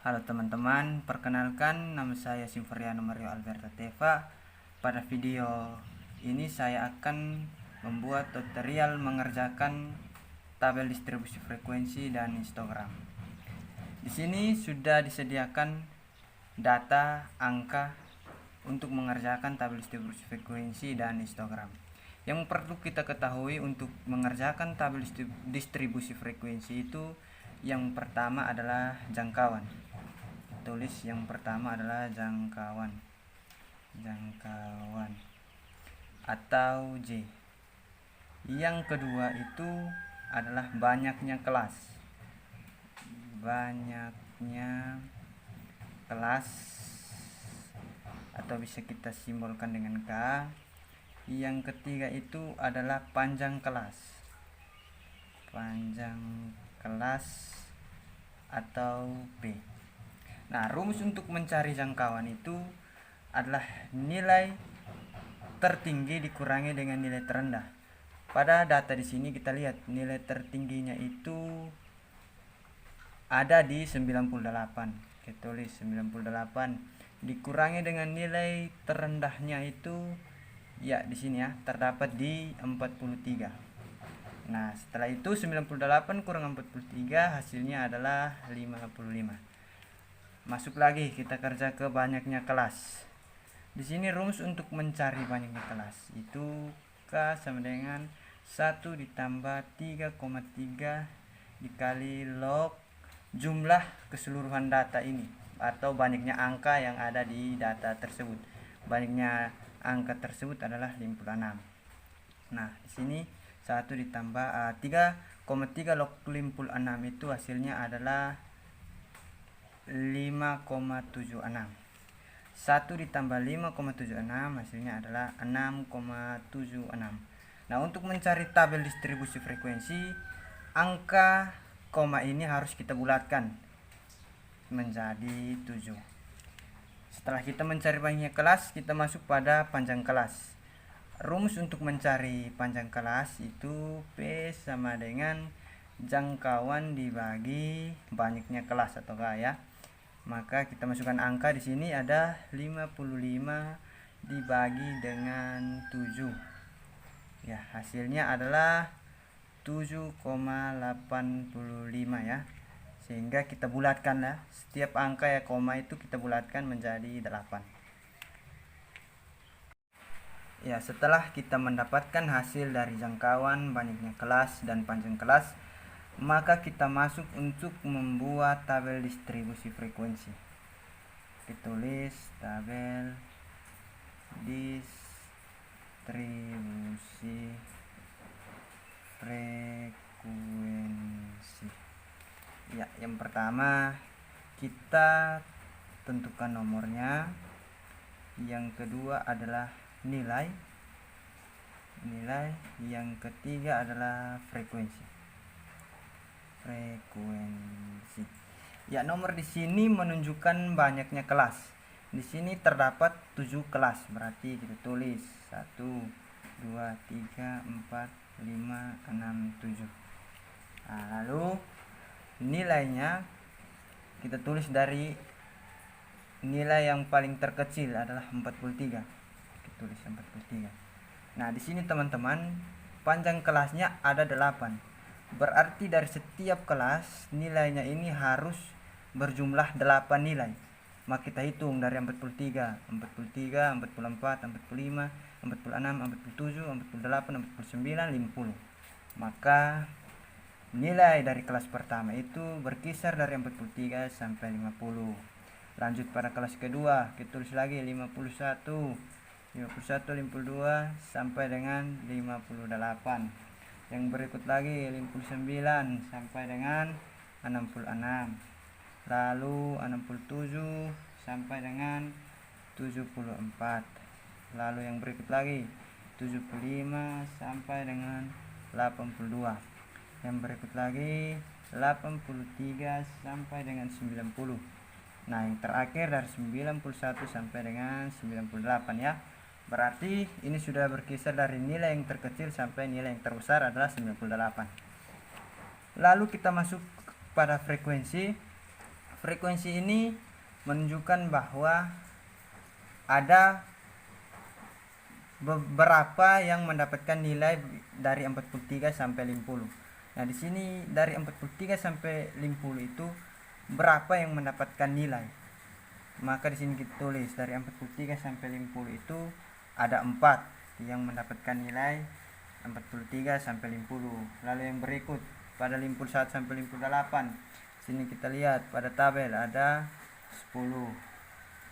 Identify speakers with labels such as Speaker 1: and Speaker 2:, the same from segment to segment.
Speaker 1: Halo teman-teman, perkenalkan nama saya Simferiano Mario Alberto Teva. Pada video ini saya akan membuat tutorial mengerjakan tabel distribusi frekuensi dan histogram. Di sini sudah disediakan data angka untuk mengerjakan tabel distribusi frekuensi dan histogram. Yang perlu kita ketahui untuk mengerjakan tabel distribusi frekuensi itu, yang pertama adalah jangkauan. Tulis yang pertama adalah jangkauan atau J. Yang kedua itu adalah banyaknya kelas atau bisa kita simbolkan dengan K. Yang ketiga itu adalah panjang kelas atau P. Nah, rumus untuk mencari jangkauan itu adalah nilai tertinggi dikurangi dengan nilai terendah. Pada data di sini kita lihat nilai tertingginya itu ada di 98. Kita tulis 98 dikurangi dengan nilai terendahnya itu ya di sini ya, terdapat di 43. Nah, setelah itu 98 kurang 43 hasilnya adalah 55. Masuk lagi kita kerja ke banyaknya kelas. Di sini rumus untuk mencari banyaknya kelas itu K sama dengan 1 ditambah 3,3 dikali log jumlah keseluruhan data ini atau banyaknya angka yang ada di data tersebut. Banyaknya angka tersebut adalah 56. Nah, di sini 1 ditambah 3,3 log 56 itu hasilnya adalah 5,76. 1 ditambah 5,76 hasilnya adalah 6,76. Nah, untuk mencari tabel distribusi frekuensi, angka koma ini harus kita bulatkan menjadi 7. Setelah kita mencari banyaknya kelas, kita masuk pada panjang kelas. Rumus untuk mencari panjang kelas itu P sama dengan jangkauan dibagi banyaknya kelas atau K ya. Maka kita masukkan angka di sini ada 55 dibagi dengan 7. Ya, hasilnya adalah 7,85 ya. Sehingga kita bulatkan lah. Setiap angka ya koma itu kita bulatkan menjadi 8. Ya, setelah kita mendapatkan hasil dari jangkauan, banyaknya kelas dan panjang kelas, maka kita masuk untuk membuat tabel distribusi frekuensi. Ditulis tabel distribusi frekuensi. Ya, yang pertama kita tentukan nomornya. Yang kedua adalah nilai. Yang ketiga adalah frekuensi. Ya, nomor di sini menunjukkan banyaknya kelas. Di sini terdapat 7 kelas, berarti kita tulis 1 2 3 4 5 6 7. Nah, lalu nilainya kita tulis dari nilai yang paling terkecil adalah 43. Kita tulis 43. Nah, di sini teman-teman panjang kelasnya ada 8. Berarti dari setiap kelas nilainya ini harus berjumlah 8 nilai. Maka kita hitung dari 43, 44, 45, 46, 47, 48, 49, 50. Maka nilai dari kelas pertama itu berkisar dari 43 sampai 50. Lanjut pada kelas kedua, kita tulis lagi 51, 52 sampai dengan 58. Yang berikut lagi 59 sampai dengan 66. Lalu 67 sampai dengan 74. Lalu yang berikut lagi 75 sampai dengan 82. Yang berikut lagi 83 sampai dengan 90. Nah, yang terakhir dari 91 sampai dengan 98 ya. Berarti ini sudah berkisar dari nilai yang terkecil sampai nilai yang terbesar adalah 98. Lalu kita masuk pada frekuensi. frekuensi ini menunjukkan bahwa ada beberapa yang mendapatkan nilai dari 43 sampai 50. Nah, di sini dari 43 sampai 50 itu berapa yang mendapatkan nilai. Maka di sini kita tulis dari 43 sampai 50 itu ada 4 yang mendapatkan nilai 43 sampai 50. Lalu yang berikut pada 51 sampai 58. Sini kita lihat pada tabel ada 10.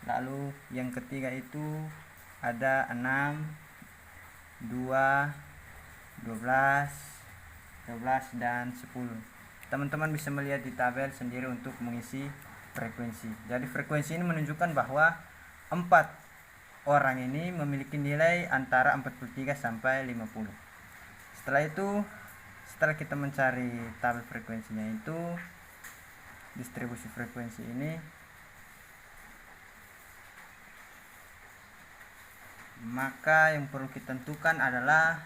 Speaker 1: Lalu yang ketiga itu ada 6, 2, 12, 12 dan 10. Teman-teman bisa melihat di tabel sendiri untuk mengisi frekuensi. Jadi frekuensi ini menunjukkan bahwa 4 orang ini memiliki nilai antara 43 sampai 50. Setelah itu, setelah kita mencari tabel frekuensinya itu, distribusi frekuensi ini, maka yang perlu kita tentukan adalah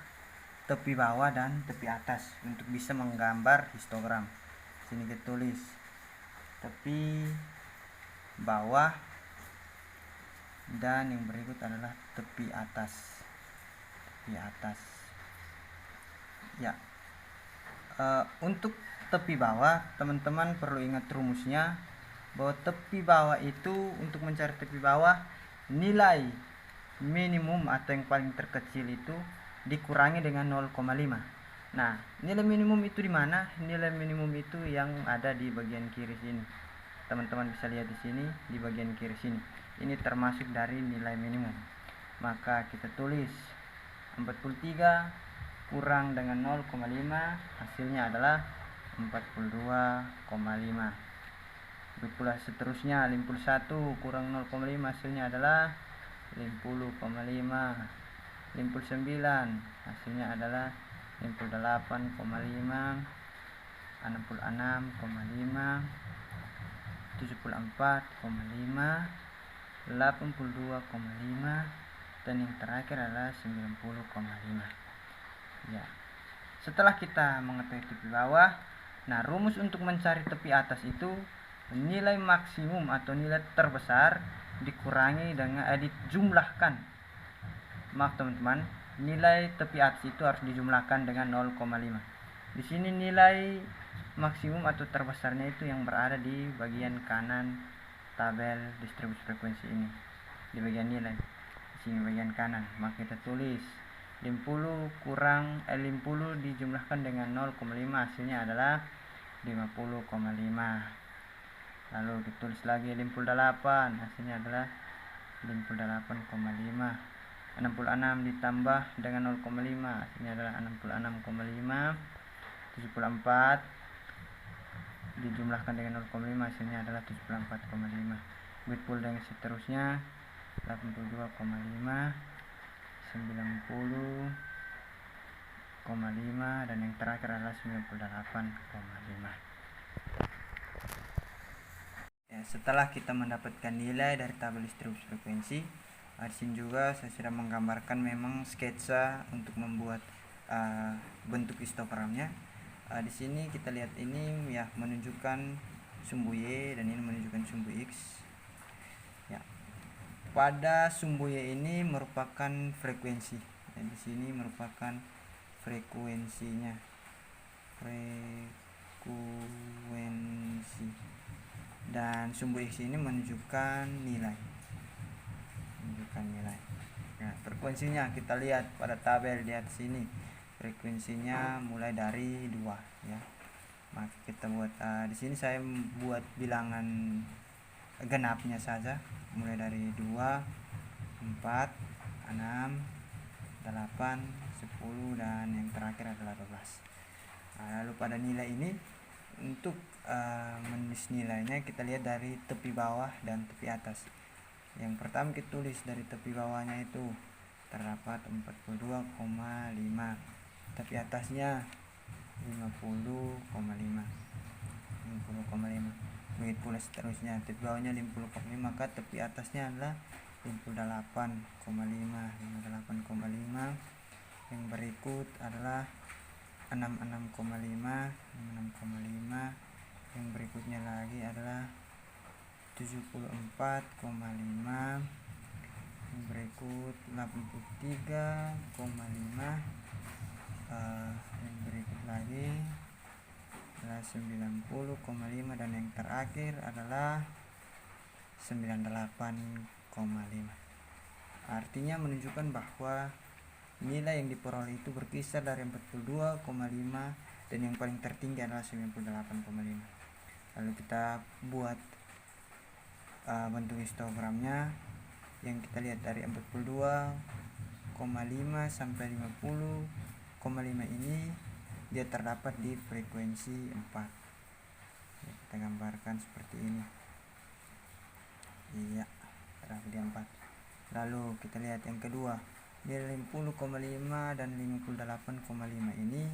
Speaker 1: tepi bawah dan tepi atas untuk bisa menggambar histogram. Sini kita tulis tepi bawah dan yang berikut adalah tepi atas. Tepi atas. Ya. Untuk tepi bawah, teman-teman perlu ingat rumusnya bahwa tepi bawah itu, untuk mencari tepi bawah, nilai minimum atau yang paling terkecil itu dikurangi dengan 0,5. Nah, nilai minimum itu di mana? Nilai minimum itu yang ada di bagian kiri sini. Teman-teman bisa lihat di sini di bagian kiri sini. Ini termasuk dari nilai minimum. Maka kita tulis 43 kurang dengan 0,5, hasilnya adalah 42,5. Pula seterusnya 51 kurang 0,5, hasilnya adalah 50,5. 59 hasilnya adalah 58,5, 66,5, 74,5, 82,5 dan yang terakhir adalah 90,5. Ya. Setelah kita mengetahui tepi bawah, nah rumus untuk mencari tepi atas itu nilai maksimum atau nilai terbesar dikurangi dengan dijumlahkan. Maaf teman-teman, nilai tepi atas itu harus dijumlahkan dengan 0,5. Di sini nilai maksimum atau terbesarnya itu yang berada di bagian kanan tabel distribusi frekuensi ini. Di bagian nilai. Di sini bagian kanan. Maka kita tulis 50 kurang 50 dijumlahkan dengan 0,5, hasilnya adalah 50,5. Lalu ditulis lagi 58, hasilnya adalah 58,5. 66 ditambah dengan 0,5, hasilnya adalah 66,5. 74 dijumlahkan dengan 0,5, hasilnya adalah 74,5. Begitu pula dengan seterusnya 82,5, 90,5 dan yang terakhir adalah 98,5. Ya, setelah kita mendapatkan nilai dari tabel distribusi frekuensi, di sini juga saya sudah menggambarkan memang sketsa untuk membuat bentuk histogramnya. Di sini kita lihat ini ya menunjukkan sumbu Y dan ini menunjukkan sumbu X. Ya. Pada sumbu Y ini merupakan frekuensi. Dan di sini merupakan frekuensinya. Frekuensi. Dan sumbu X ini menunjukkan nilai. Nah, frekuensinya kita lihat pada tabel di atas sini. Frekuensinya mulai dari 2 ya. Maka kita buat di sini saya buat bilangan genapnya saja, mulai dari 2, 4, 6, 8, 10 dan yang terakhir adalah 12. Lalu pada nilai ini untuk menulis nilainya kita lihat dari tepi bawah dan tepi atas. Yang pertama kita tulis dari tepi bawahnya itu terdapat 42,5, tepi atasnya 50,5. Begitu pula seterusnya, tepi bawahnya 50,5 maka tepi atasnya adalah 58,5. Yang berikut adalah 66,5. Yang berikutnya lagi adalah 74,5, berikut 83,5, yang berikut lagi adalah 90,5, dan yang terakhir adalah 98,5. Artinya menunjukkan bahwa nilai yang diperoleh itu berkisar dari 42,5 dan yang paling tertinggi adalah 98,5. Lalu kita buat bentuk histogramnya, yang kita lihat dari 42,5 sampai 50,5 ini dia terdapat di frekuensi 4. Kita gambarkan seperti ini. Iya, terdapat di 4. Lalu kita lihat yang kedua, nilai 50,5 dan 58,5 ini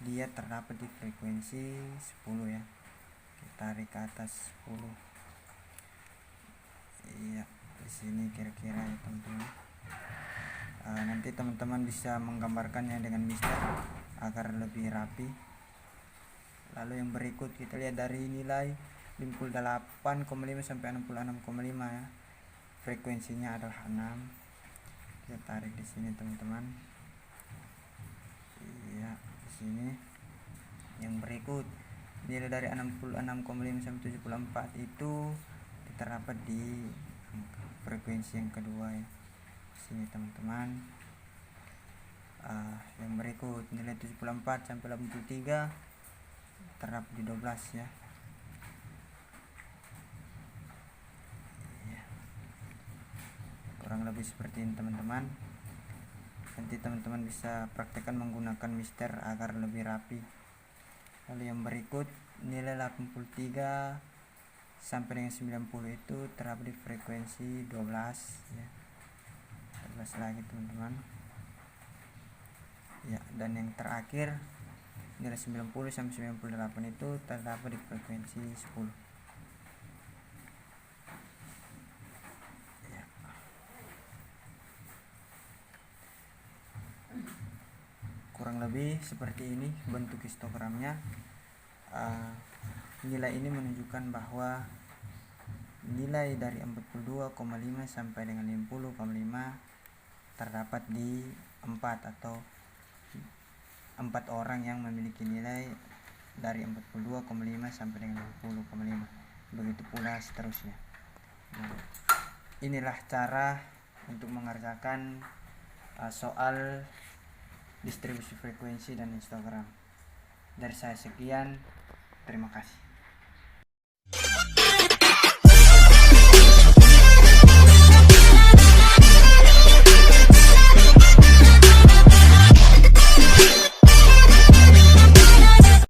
Speaker 1: dia terdapat di frekuensi 10 ya. Kita tarik ke atas 10. Iya, di sini kira-kira ya teman-teman. Nanti teman-teman bisa menggambarkannya dengan mister agar lebih rapi. Lalu yang berikut kita lihat dari nilai 58,5 sampai 66,5 ya. Frekuensinya adalah 6. Kita tarik di sini teman-teman. Iya, di sini. Yang berikut nilai dari 66,5 sampai 74 itu terdapat di frekuensi yang kedua ya. Di sini teman-teman. Yang berikut nilai 74 sampai 83 terdapat di 12 ya. Kurang lebih seperti ini teman-teman. Nanti teman-teman bisa praktekkan menggunakan mister agar lebih rapi. Lalu yang berikut nilai 83 sampai dengan 90 itu terdapat di frekuensi 12 ya. 12 lagi teman-teman. Ya, dan yang terakhir nilai 90 sampai 98 itu terdapat di frekuensi 10. Ya. Kurang lebih seperti ini bentuk histogramnya. Nilai ini menunjukkan bahwa nilai dari 42,5 sampai dengan 50,5 terdapat di 4 atau 4 orang yang memiliki nilai dari 42,5 sampai dengan 50,5. Begitu pula seterusnya. Nah, inilah cara untuk mengerjakan soal distribusi frekuensi dan histogram. Dari saya sekian, terima kasih.